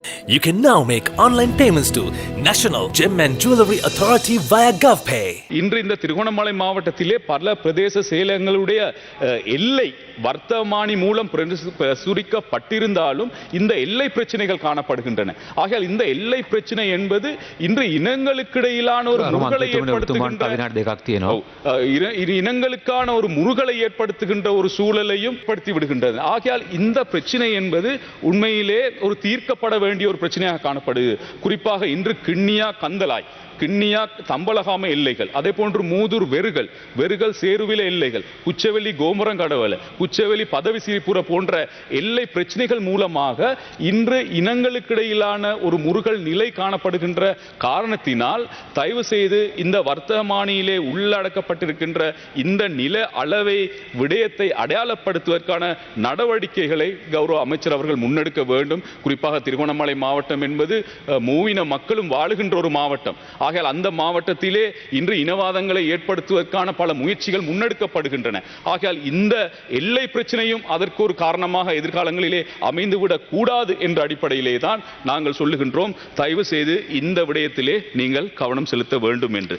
You can now make online payments to National Gem and Jewellery Authority via GovPay. இன்று இந்த திருகோணமலை மாவட்டத்திலே பல பிரதேச செயலகங்களுடைய எல்லை வர்த்தமானி மூலம் பிரசுரிக்கப்பட்டிருந்தாலும் இந்த எல்லை பிரச்சனைகள் காணப்படுகின்றன. ஆகையால் இந்த எல்லை பிரச்சனை என்பது இன்று இனங்களுக்கிடையிலான ஒரு முருகலை இனங்களுக்கான ஒரு முருகலை ஏற்படுத்துகின்ற ஒரு சூழலையும் படுத்தி விடுகின்றது. ஆகையால் இந்த பிரச்சனை என்பது உண்மையிலே ஒரு தீர்க்கப்பட வேண்டிய ஒரு பிரச்சனையாக காணப்படுது. குறிப்பாக இன்று கிண்ணியா கந்தலாய் கிண்ணியா தம்பலகாம எல்லைகள், அதே போன்று மூதூர் வெறுகள் சேருவில எல்லைகள், குச்சவெளி கோமுரங்கடவல, குச்சவெளி பதவி சிரிப்புற போன்ற எல்லை பிரச்சனைகள் மூலமாக இன்று இனங்களுக்கிடையிலான ஒரு முருகல் நிலை காணப்படுகின்ற காரணத்தினால் தயவு செய்து இந்த வர்த்தமானியிலே உள்ளடக்கப்பட்டிருக்கின்ற இந்த நில அளவை விடயத்தை அடையாளப்படுத்துவதற்கான நடவடிக்கைகளை கௌரவ அமைச்சர் அவர்கள் முன்னெடுக்க வேண்டும். குறிப்பாக திருகோணமலை மாவட்டம் என்பது மூவின மக்களும் வாழுகின்ற ஒரு மாவட்டம். ஆகையால் அந்த மாவட்டத்திலே இன்று இனவாதங்களை ஏற்படுத்துவதற்கான பல முயற்சிகள் முன்னெடுக்கப்படுகின்றன. ஆகையால் இந்த எல்லை பிரச்சனையும் அதற்கு ஒரு காரணமாக எதிர்காலங்களிலே அமைந்துவிடக் கூடாது என்ற அடிப்படையிலே தான் நாங்கள் சொல்லுகின்றோம், தயவு செய்து இந்த விடயத்திலே நீங்கள் கவனம் செலுத்த வேண்டும் என்று.